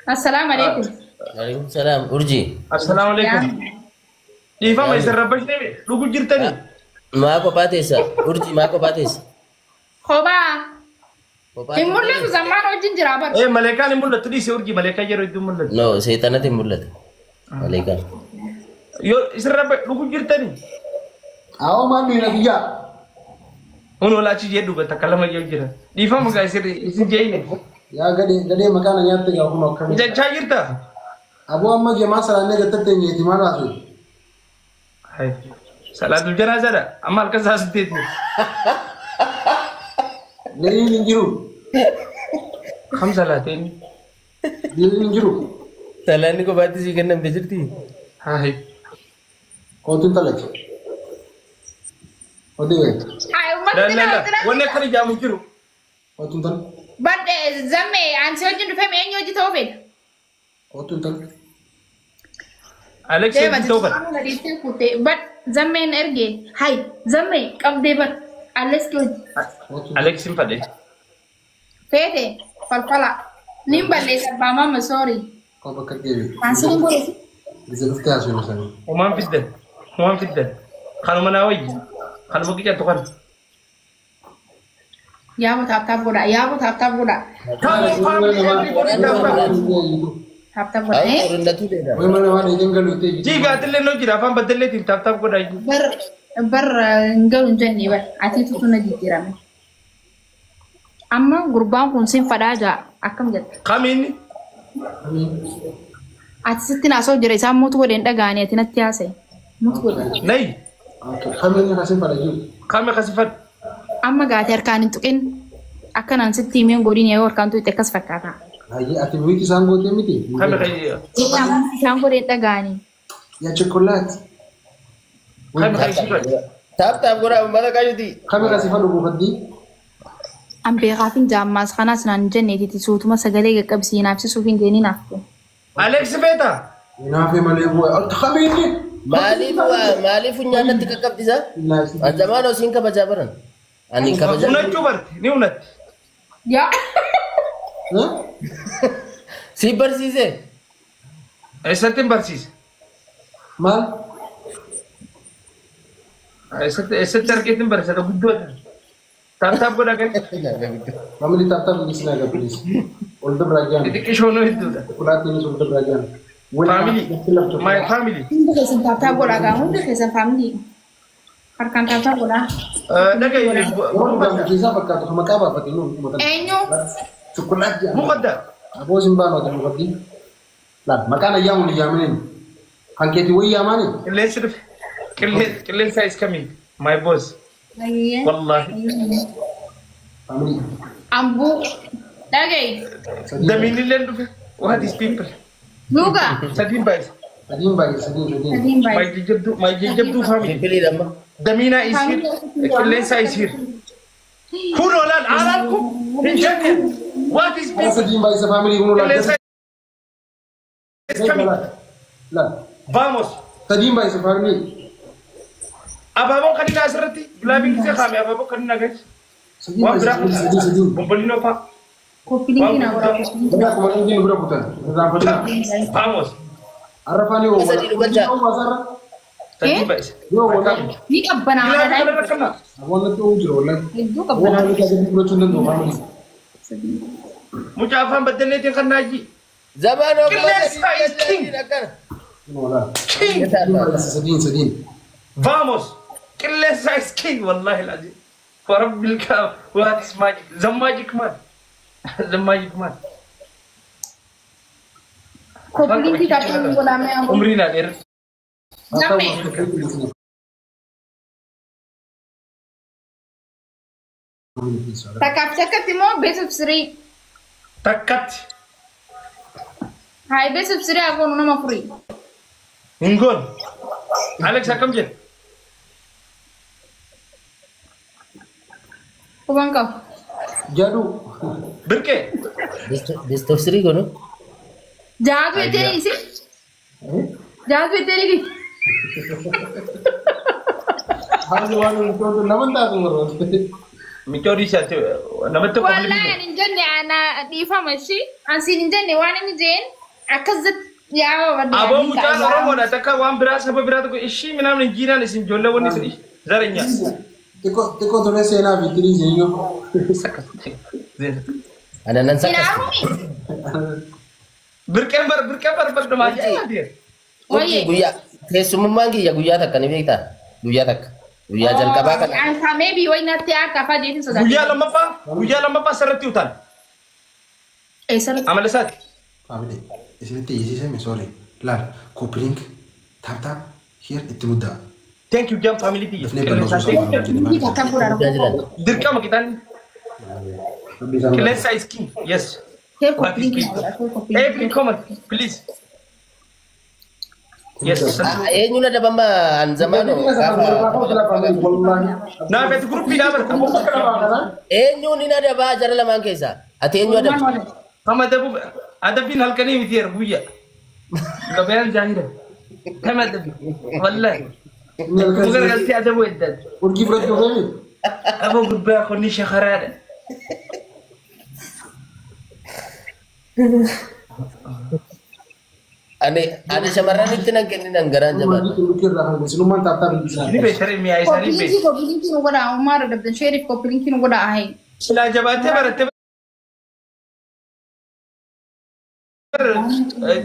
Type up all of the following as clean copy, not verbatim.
السلام عليكم. عليكم السلام أرجي. السلام عليكم. إيفا ما يصير ربش نبي لو كنت جرتني. ما أكو باتيسا أرجي ما أكو باتيس. خوبا يمر لك زمان وجين جرابر. إيه ملكة نمولة تدي سورجي ملكة جرو يدو مولة. No سيطانة تمولد. عليك. يو يصير ربش لو كنت جرتني. أو ما مين فيها هو لا شيء يدو بتكلم أجي جرا. إيفا ما يصير يصير جايين. يا غدي مكان ياتي يا أخو كم جا جرتا. أبو أما جماعة سلامة كتبتني دي ما رأسي هاي. صلاة الجنازة ده أمال كذا سديت. لين نجرو خمسة صلاتين. لين نجرو Salaan ko batis ikan nam dejirti. هاي. كوتين تلاش وديه أي ما لا لا تدنا لا تدنا. ولا كان جامو جرو. كوتين تل But زمي عن سوجين فهم إني وجي توفيد. كوتين تل أليكس Deva توبر. But زمي نرجع. هاي زمي كم دبر. أليس كود. أليكس سيمبل. فيته فالفلا. نيمبل ليس باما مسوري. كم بكتيري أنسين بولي. بيزيد كتير مثلا وما في الدل. وما في الدل. خانو مناوي. خانو بقي جاتوكان. يا بو تاب بودا. يا بو تاب بودا. Tap booda. Aku rendah tu deh. وين ما نواني جنگلو تيجي جي قاتل لنا جرا فان بدل لي تاب تاب كودا Bar ngalun janni bar. Ati tu na jijirame. Amma gurbaan kun sin fada ja akam jette. خامين Ati sittina so jira isaan mutu godhen dhagaani ati natti haasa'e. Mutu godhen. ناي خمين حسين فرجو خامي خسفت Amma gaati harkaan hin tuqin akkanaan sitti himeen godhin yoo harkaan tuqite akkas fakkaata. هاي أتبويتي سانغو تيمتي خامي خي Isaan godhen dhagaani. يا شوكولات خامي خي سفت Tap gora mana kayu ti. خمين راسي فلو بفدي An beekaafin jaammaas kanaas naan jenneetiti suutuma sagalee qaqqabsiinaaf sisuufin deeniin hafte. أليكس بيتا ينافي مليبو خميني Maaliif nyaanna tika qabdisa? Azamaan osiin kabaja baran. Ani kabaja. ونت جبرت نيونت Yaa. Si barsiise. أساتين برسيس مال أسات تركيتين برسيس أنا بدو تاب تاب كودا كن family tata bisna ga please older brajan إذا كيشونو هيدو ده kulati ni older brajan family my family Hundi keessan taaptaa godhaa hundi keessan faamilii. Harkaan taaptaa godhaa. ده كي orang udah bisa pakai tuh sama kaba pakai lu Eenyu coklat ya مقدر aku simpan waktu mau pergi lah makanya yang di jamanin angketi woi yamani كل يشرف كل سايز كمين my boss والله family Ambuu dhagay ده مين اللي عنده وهذه people luga سدين بايس sedih baik sedih sadiin ما baay'ee. يجيب family Pilih nama. ده مينا يصير كل سايز يصير كونوا لا عارفكم من جنة what is ada people sedih baik family kuno كل lah سايز كمين lah vamos sedih baik family أبابو كنا أسرتي بلا بينك خامي أبابو كنا جالس sedih بمبلينو فا Koppiliin kina godhaa koppiliin. udah kemarin dia berapa bulan vamos Arafani wo Bisa dibaca. Masara سدين بايس yo wala Ni qabbanaa لا dha. لا كنا wala to ujro wala Hedduu wala qabbanaa. ka jadi bro tunan do family مجافا بدلني كنا جي Zaman aku Kelas size king. wala king sedih vamos كل سايز كينج والله العظيم ورب الكعبة وهذا ماجيك زماجيك مان زماجيك مان Koppiliin taaphaa godhamee ammoo. عمرنا دير Lammee. Takkaaf takkatti immoo beeksisa sirii. تكت Haa beeksisa sirii haguun nama furii. نقول أليكس كم جد Kubaan qabu. jadu بركة Distofsiri kono. Jaatu ettee isi. Jaatu ettee ligi. halu wala to naman ta ngoro Michoori isaati namatti والله يعني نجني أنا ديفا ماشي أنسي نجني وأنا نجين أكذب يا ودي Aboo mucaan Oromoodha takka waan biraa saba biraa tokko ishii minaan hin jiinaan isin ijoollee wanni isin zaranya. Tiko tole seenaa fitirii zeeyyoo. Ada nan sakas. Birqeen barbaadamaa jira. Urjii guyyaa keessummaan kiyya guyyaa takka ni beektaa? Guyyaa takka. Guyyaa jalqabaa kana. أنا maybe وين أتيا كفا جيتين سودا Guyyaa lammaffaa sarratti utaan. إيه سر Amala isaati. Faamile isinitti eeyyisiisame sorry laal koopilink taaptaap hier itti muddaa. Thank you jam family tiyya. Dafnee bal'oo kita kan pura Jajlan. Dirqama kitaan qilleensa is king. Yes. Here What is kopi king? Every comment please. Yes. Eenyu na dabama an zamano. Naa feetu gruppii dhaabata. Eenyu ni na dabaa jara lamaan keessaa. Ati eenyu adabaa? Kama adabbiin halkanii miti yer guyyaa. Gabaan jaahila. Kama adabbi. Wallahi. Bukan galti adabu eddan. Urjii fudhachuu feemi? Aboo gubbaa konni shakaraadha. Ani shamarranitti nan kenninan garaan jabaadha. Sinummaan taaptaap hin Ini beesharee mi'aa isaanii beeku. kopi linki nu goda Umar dabdan Sherif kopi linki nu goda ahay Silaa jabaatee barattee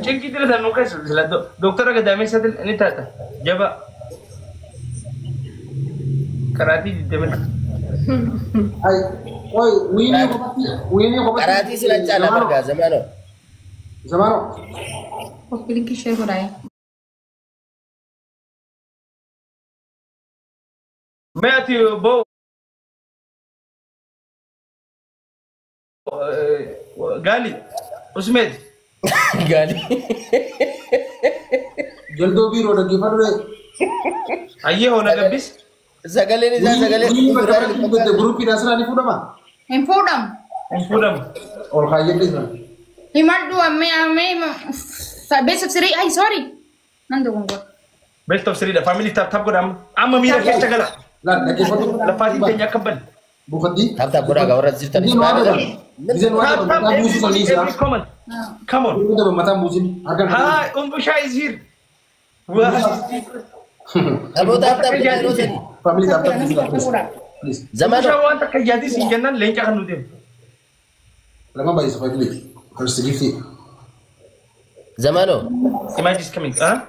cinqii dila san nuka sila doktora Gadaamee isaati ni taata jaba karaatii diddebe. Ay, oi, wiinii kopatti. Karaatii sila caalaa margaa zamano. Zamano. kopi linki share goda ahay Mee ati boo gaali usmeet Gaali. Jaldoo biiroo dhaggeeffadhu. ayyee hoona gabbis Sagaleen isaa sagalee. Guruppii asirraa ni fudhama. Infodam hin fuudhamu. Ol kaayyadde jira. Himaddu ame besok siri ay sorry nandu gongor Best of siriidha family tap godhama amma miira keessa gala Laal dhaggeeffadhu. lafaatiin keenya akka bal. Buufaddii. Taaptaap godhaa gaa warra jirtan. Ni waan jedhamu. Gizeen waan jedhamu. Mataan buusuu sanii isaa. Every comment. Come on. Gurguddaa mataan buusin. Harkaan Hi, Umbusha is here. Wow. Aboo taaptaap godhaa yeroo sadii. Family taaptaap buusin. Please. Zamano. Umbusha waan takka yaadii siin jennaan leenca kan nuti. Lama baay'isa family. First gifti. Zamano. Image is coming. Huh?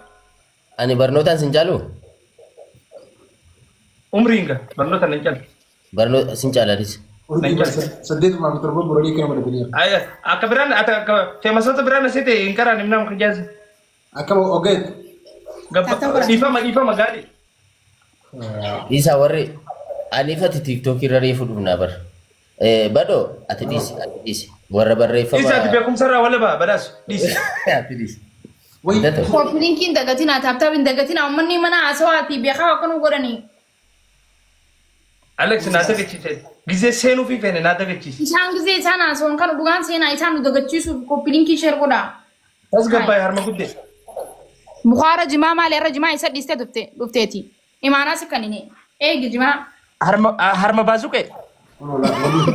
Ani barnootaan sin caalu. Umriinga barnoota nan cal. Barnoota sin caalaadis. Saddeet maal torba boranii kenna mana biniya. Akka biraan akka feemasoota biraan asii ta'e hin karaan himnaa maka jaasi. Akkama ogeet. Dhiifama gaadhi. Isaa warri anifati tiktookii irra reefu dhufnaa bar. Badoo ati dhiisi. Warra barreeffama. Isaati beekumsarraa wala badaasu dhiisi. Ati dhiisi. Wai. kopi linki dagatina tap dagatina umani mana asawati biya kanu godani Alex naa dagachiise. Gizee seenuu fi feene naa dagachiise. isaan gize isaan asawan kan dugaan seena isaan dagachiisu kopi linki share goda As gabbaay harma guddee. bukhara jima mali ra jima isa diste dufteti imana sakanini jima Harma baasuqee.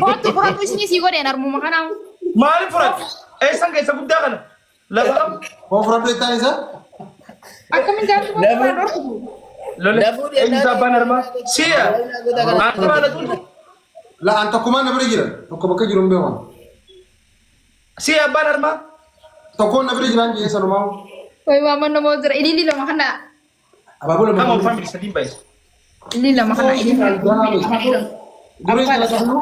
Foto isini si godhe narmu makana Maali furate? Eessan keessa guddaa kana. Lafa Kau furate tani sa? akamin jatu ko dortu lole. Eenyusaa abbaan harmaa? Siya. Harmaa na tuutu. La anta kuma na bere jiran. Tokko bakka jiru mbe wan. Siya abbaan harmaa? Tokko na bere jiran je sanu mau. oi mama no mo dra ini lila makana Ababula Come on mau. family sadin bayis. lila makana ini Gure jala sanu.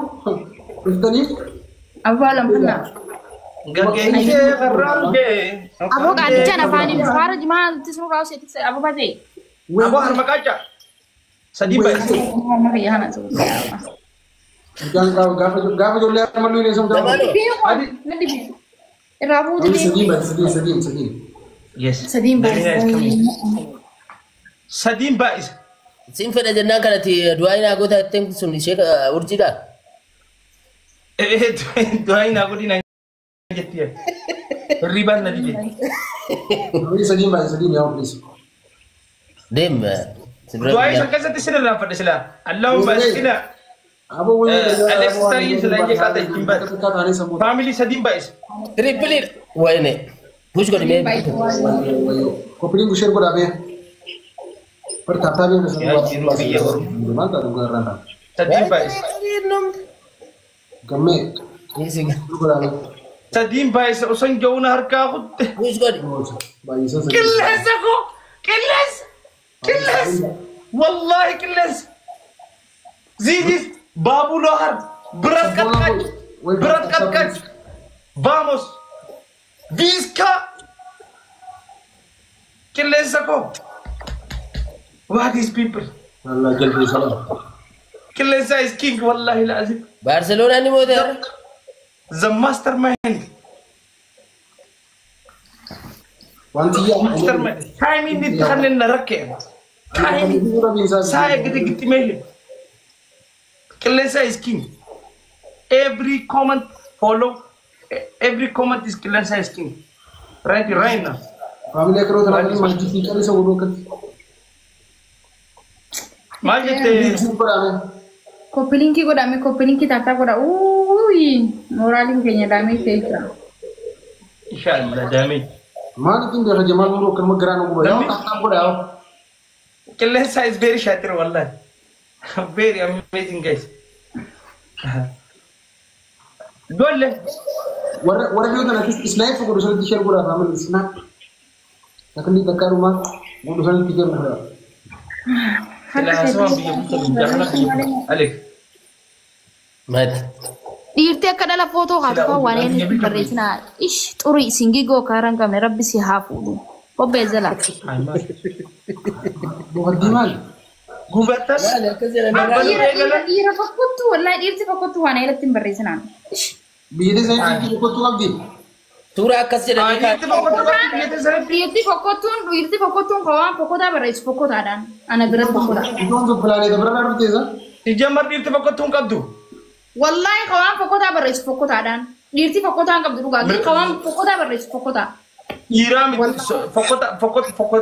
Ustani. abala makana Gaggeessee qarraangee. abo ka jana fani bukhara jima tisru raus ya tisa abo bade Aboo harma kacha. Sadin bayis. mari hana tu Jangan kau gafa jolle amalu ni sama Zamano. adi nadi rabu Sedih. Yes. Sadin bayis. Sadin bayis. Sin fedha jennaan kanatti du'aa inni goota ittiin sun ishee urjiidha. Du'aa inni godina jettiye. Hirribaan na dide. Sedih ya please. Deem. Du'aa isa keessatti sin irraa fadhe sila. Allahumma iskina. أبو أليكس تريس لا يكاد يجيب فاميلي سدين بايس تريبل وين بوش قال مين كوبلينغ شير كده أبيه pertama dia bisa Ya, jiru biya. Gimana tuh gue ranta? سدين بايس Kami, يسيق lu kurang سدين بايس وسن جونا هركا خد بوش قال bayi saya. كلس اكو كلس والله كلس زيدي بابو لوهر براد كاتكاج vamos Visca كلس اكو what these people Allah jadi salam. كلس is king والله العظيم برشلونة ني مودر the mastermind Wanti ya. mastermind time ini تخلينا نركب time saya gede mele Kilesa is king every comment follow every comment is Kilesa is king right now Family kero terang ini masjid kita ini sebelum kan. Majete Super ame. Kopilinki godame kopilinki tata goda. Uy, moralin kenya dame keitra. inshallah dami Mana tuh dia jamal mulu kan megeran gue. Ya tak gue dah. Kilesa is very shatter wallahi very amazing guys Dole Warna dia kan nanti snipe gue udah share gue dah family snap. Akan di dekat rumah gue udah tiga gue. Kilesa sama biya Alex مات Dhiirtii akka dhala footoo kaatu kan waan inni barreessinaa. Ish xurii singii goo kaaraan qabne rabbi si haa fuudhu. Kobbee jala. Bukan di mana? gubatas Dhiira fakkottu wallaahi dhiirti fakkottu waan irratti hin barreessinaan. Biar saya tidak ikut tuh lagi. تورا كسر Dhiirti fakkottuun kawaan fokkotaa barreessu fokkotaadhaan. Ana biratti fokkotaa. Itu untuk pelan itu berapa harus desa? Ijamar dirti fakotun qabdu Wallaahi kawaan fokkotaa barreessu fokkotaadhaan. Dhiirti fokkotaan qabdu dhugaa. Kawaan fokkotaa barreessu fokkotaa. Iram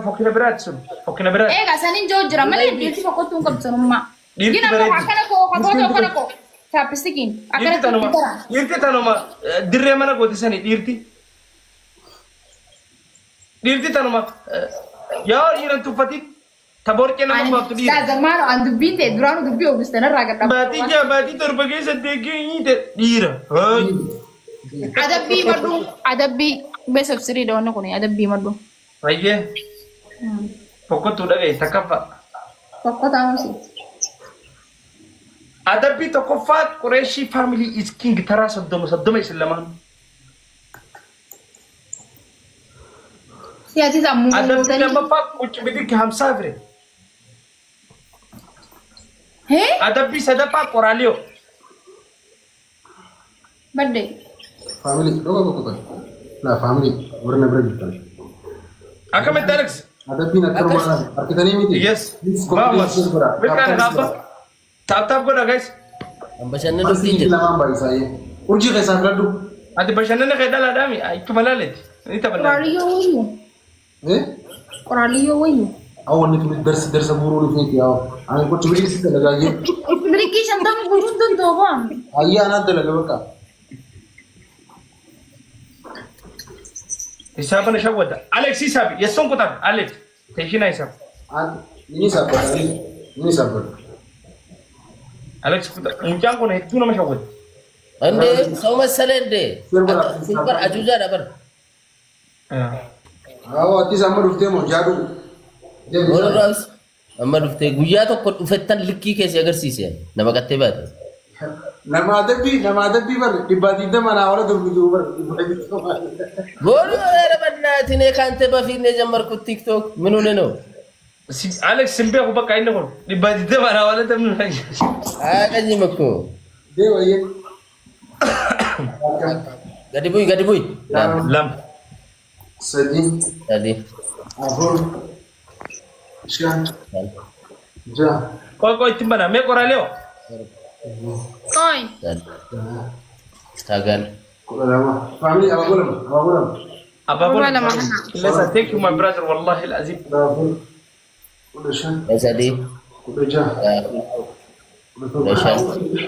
fokina berat sun fokina berat Egaa saniin joo jira malee dhiirti fakkottuun qabdu sanummaa. Dhiirti Gina bareeddi. akkana koo kakooto akkana koo. Chaappistikiin. Akkana dirti tanuma dirree mana gooti sani dirti tanuma yaa iran tuffatin taborqe nama baaftu dhiirti Zaazamaano aan dubbiin ta'e duraanu dubbii oomishtan irraa gadhamu. baatii torba keessa deegeenyi dhiira Adabbii beesaf siriidha wanni kun adabbii maddu. fayyee fokkottuu dhagaye takkaffa Fokkotaa mamsi. adabbii tokkoffaa qureeshii family is king taraa soddoma isin lamaan Siyaasi sammuu adabbii gootanii. lammaffaa qucci bidirki hamsaa fire Hee? adabbii sadaffaa qoraaliyoo Baddee. Family, doa kok kan? Nah, family warna berapa? akkamitti alex Ada pinat terus kita ini miti. yes vamos bekan apa tap goda guys أمبشان Pasti ندوسين kita mambai saya. Uji kayak saya dulu. ati bashanana kay dala dami ay kumalalet ita bana Qoraaliyyoo wayyu. Qoraaliyyoo wayyu. Awan itu ders buru di sini ya. Angin kok cuma di situ lagi. Birikii shantama guutuun danda'u. Ayah anak lagi berkah. hisabana shawada alex hisabi yeson kutab alex teshina hisab Ini sabar, ini sabar. alex kutab unjang kono hetu nama shawada عندي سوما السلة دي سيبر أجوزة دبر Awak ti sama rufte mau jadu. ولا راس أما رفته جوجاتو كل فتن لكي كيس أجر سيسي نما كتبت Nama ada bi bar dibanding mana awalnya tuh video bar. بقولوا أنا بدنا تيني كان تبى في نجمر كل تيك توك منو نو si alex simbe ko baka ino kon di badite bana wala tamnu lagi كذي مكو Dewa ya. قدي بوي lam Sedih, تادي ahur, syah, jah. ko timbana me koraleo Koy. Sagan Kok lama? Family apa belum? apa pun Wala mana. lesa thank you my brother wallahi alazim Udah, udah syah, Jadi udah jah. Lashan.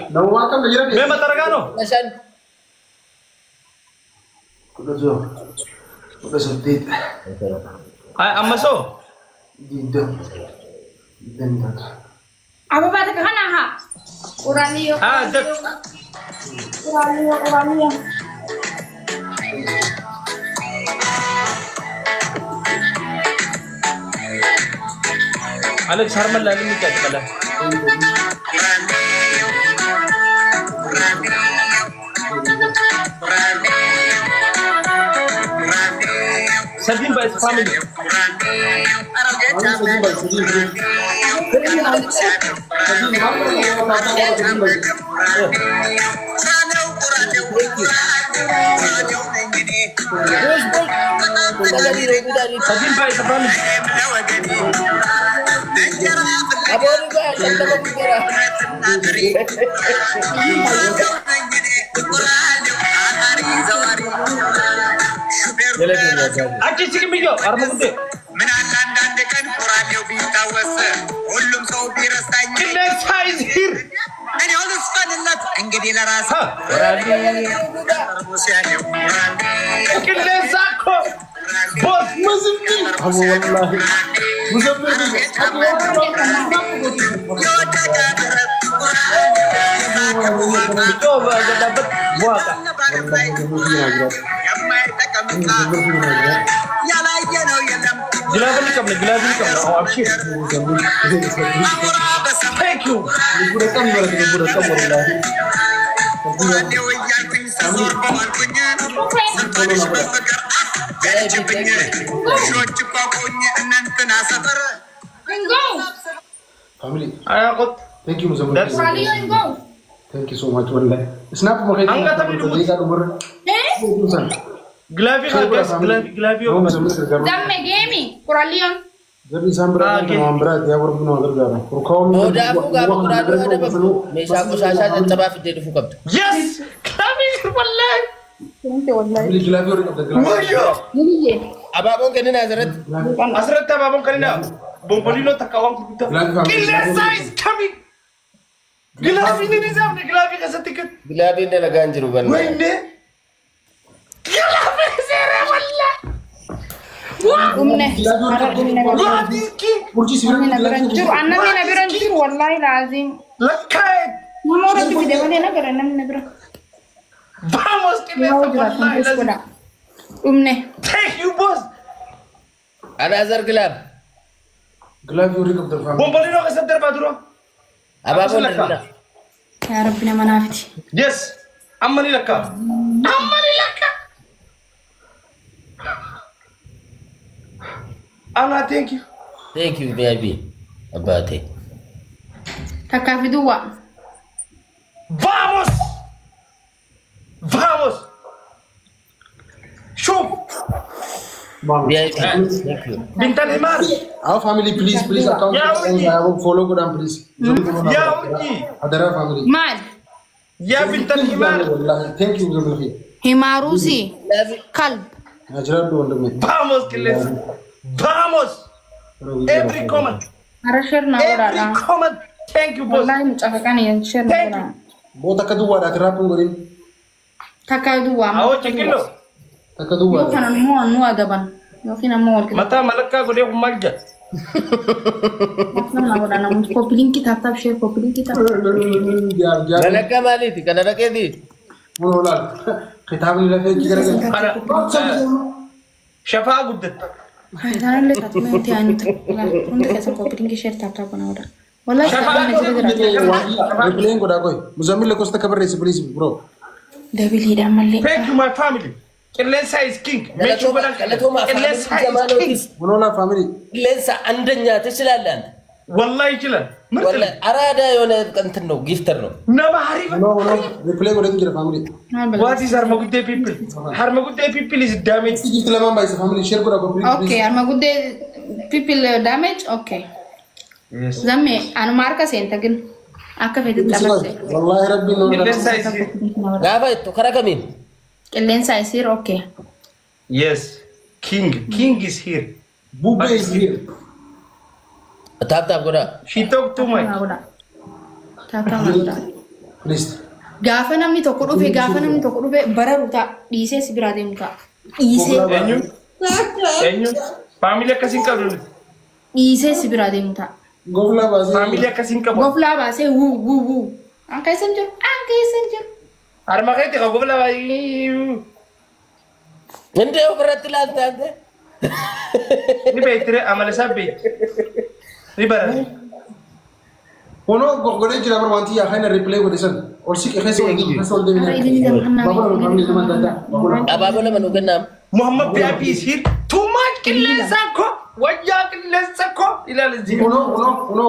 Nawa kam najira Me mataragano. Lashan. Udah sedih. Ay amaso. Tidak. Apa bata ka kana ha? Uraniyo. Ah, dak. Uraniyo. Alex Harman lalim ni kat kala. Sabin by family. Sabin by family. Abang juga kita berbicara. Aci sini video, arma gede. Kena size here. Kena sako. Bos Muzammil. Abu wallahi. Muzammil. coba aja dapat buat. Gila ni kamu, oh abshir. Thank you. Family. Ayakot. Thank you Muzammil. Uraniyo and go. Thank you so much wallahi. Snap mo kayo. Angkat tapi dulu. Glavi kas, glavi. Damme gemi. Uraniyo. Jadi sambra ambra ya warbuno agar Kurkaum. Oh, dah aku gak mau ada babu. Mesa aku sasa dan coba video di fukap. Yes, glavi wallahi. Thank you wallahi. Ini gila biar kita gila. Wayo. Ini ye. Abang kena Nazareth. Asrat ta babon kanina. Bombolino takawang kita. Killer size coming. Glavi ni nizam ni glavi ka sa ticket. Bilabi na naganjiro ban. Wende. Glavi sere wallahi. Umne. Ara umne. Glavi ki. Kurci sih. Juru anna me na biran juru wallahi lazim. Lakai. Mama orang tu dia mana nak kerana mana biran. Vamos que me Wallahi. Umne. Thank you boss. Ada Azhar Club. Gila biar kita family. Bombolino ka sa terbaduro. Abang Ya Rabbi na manafti. Yes. Amani laka. Amani laka. Ana thank you. Thank you baby. Abate. Takafi dua. Vamos. Vamos. Shuf. VIP. Thank you. Bintan Himar. Our family please account. Ya, Uji. I will follow go down please. Ya Uji. Adara family. Mal. Ya Bintan Himar. Wallahi thank you Muzammil. Himarusi. Kalb. Ajra do ndame. Vamos que les. Vamos. Every comment. Ara share na ora Every la. comment. Thank you boss. Wallahi mutafaqan yan share na Thank ora. Bota kadua da trapun gorin. Takafi dua. Awo chekilo. Takadua. Yo kana mo anu adaban. Yo kina mo wal kita. Mata malaka ko de ko magja. Makna na ora na mo ko pilin kita tap share ko pilin kita. Biar Mana kamali ti kana rakedi. Mola. Kitab ni lafi kira kira. Ana shafa guddat. Ay dana le tat me ti anu. Unde kesa ko pilin ki share tap tap na ora. Wallahi Shafa na jira. Replaying ko da koy. Muzammil ko sta kabar resi please bro. Devil hida malle. Thank you my family. Kelesa is king. Make sure that Kelesa is king. Mola family. Lensa andanya tisalalan. Wallahi jilan. Wallahi arada yone kantin no gifter no. Nama harif. No replay ko da kira family. What is Harmagude people? Harmagude people is damaged. Tiki tila mamba is family share ko da ko please. Okay, Armagude people damage. Okay. Yes. Zamme anu marka sentagin. Akka fedit tabase. Wallahi rabbi no. Kelesa is here. Gaba to karakamin. Lensa is here. Okay. Yes. King. King is here. Bube is here. Tap tap goda. She talked too much. Udah. Tata manda. Please. Gaafa namni tokko dhufe bararu ta'a dhiisee si biraa deemu ta'a. Dhiisee. Eenyu? Family akkasiin qabdu. Dhiisee si biraa deemu ta'a. Gofla baasee. Family akkasiin qabu. Goflaa baasee wuu. An keessan jiru. Harma keetti kan gofla baay'ee. Ente ofirratti laalta ante. Ni beektire amala isaa beekti. Ni barate. Kono godhee jira bar wanti yaa kana replay godhe san. Ol siqe keessa wal deebiin keessa wal deebiin. Abaaboo lama nu kennaam. Muhammad Biabi is here. Too much qilleensa ko. Wayyaa qilleensa ko. Ilaali jiru. Kono.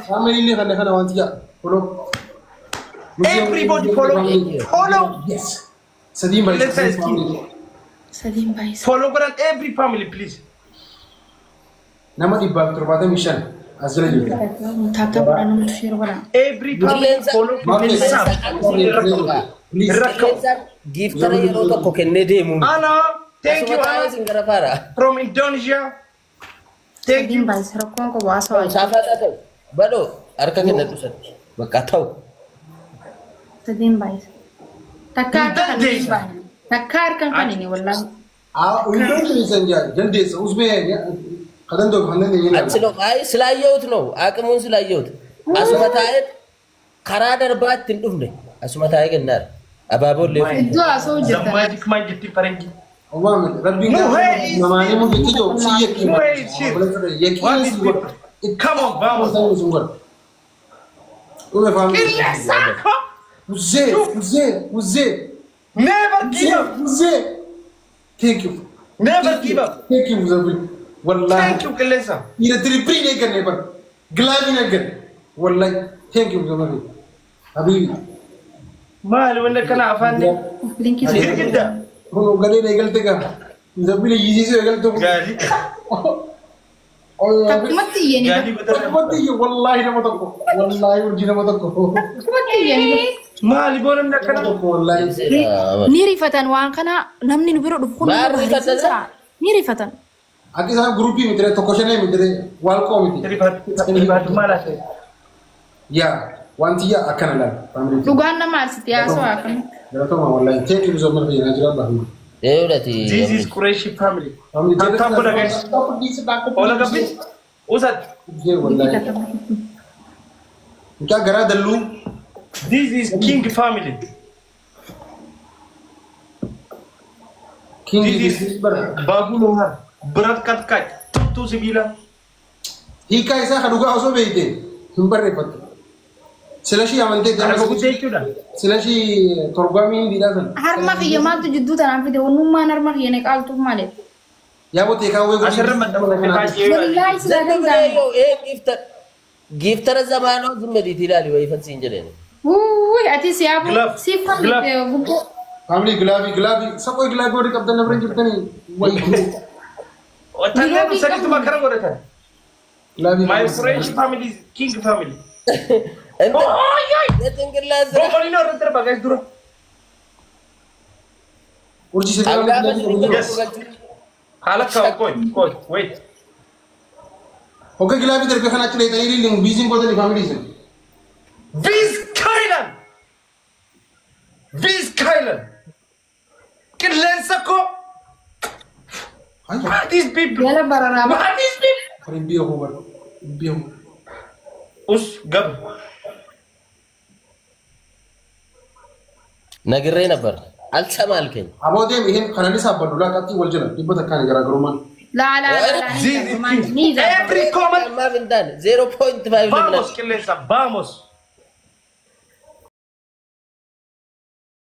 Family illee kana wanti yaa. Kono. Everybody follow. Yes. Sadiin baay'ee. Follow every family, please. Nama 175 as jira jiru. Tata bora namu tushiro bora. Every family follow. Giftara yeroo tokko kennee deemu. Ana, thank you from Indonesia. Thank you. Bye sir ko wasa wa. Saafata ta'u. Badoo harka kenna dhusatti. Bakka ta'u. Sadin bye. Takar kan ini wallahi. Indonesia senja jaldeessa usme kadan dog hanne ne. Achilo ay silaayyoot no aqamuun silaayyoot. Asuma taa'et karaa darbaatti hin dhufne. Asuma taa'ee kennaar. Abaaboo leefu. Iddoo asoo jirta. Zammaajik maan jetti farangi. Allahumma rabbiin namani mu fitijo siyeki. Come on, vamos. Ume family. Qilleensa. Uze. Never give up. Uze. Thank you. Never give up. Thank you Muzaffar. Wallahi. Thank you qilleensa. Ila tripri ne karne par. Glavi ne kar. Wallahi. Thank you Muzaffar. Habibi. Maal wanda kana afande. Linki Girgidda. Hono gade ne galte ka. Muzaffar yizi se galte ko. Gali. Takmatti yeni. Gali betul. Mati wallahi nama takko. Wallahi urji nama takko. Takmatti yeni. Maal bolan da kana. Wallahi. Ni rifatan waan kana namni nu biro dhufu kun ni rifatan. Aki sana grupi mitre tokoshane mitre walko mitre. Terlibat malah. Ya, wanti ya akan ada. Family. Dugaan nama arsiti aso akan. Berapa mah wallahi. Thank you so much ya najra bahu. Berarti. This is Quraishi family. Family. Tap pada guys. Ola kapit. Usat. Ya wallahi. Kita gara dalu. This is King family. King This is Babu Lohar. Berat kat. Tu sebila. Hika isa kaduga aso beite. Humbar repot. Selashi amante Ada bagus dan itu dah. selashi torgami dilasan. Harma khiya maaltu jidduu tanaan fide wannummaan harma khiya ne qaaltu malee. Ya bote ka we Asharra madda Wallahi sila danda'a. Giftara zamaanoo zummaditi ilaali wayii fansiin jedheen. Wuuy ati siyaabu Glove. siifan gubboo. family glavi sako glavi ori kaptan nabren jirtani wai Tanya tu sakit makara goratan. glavi My French family is King family. Ente Oh, yai. tinggilas. Bokol ini orang terbagai dulu. urji se Yes. Halak kau koi. Wait. okay glavi der khana chile tani ring busy ko tani family se Vizcaylan. Kilensa ko. What are these people? Yala bararama. What are these people? karim biyo ko bar biyo Us gab. Nagirree nabbar. Alchama alkeen. abode mihin khanani sabadu la katti wal jira dibata kan gara garuman La. Every comment. Amma bintaan 0.5 Vamos, Kilensa. Vamos.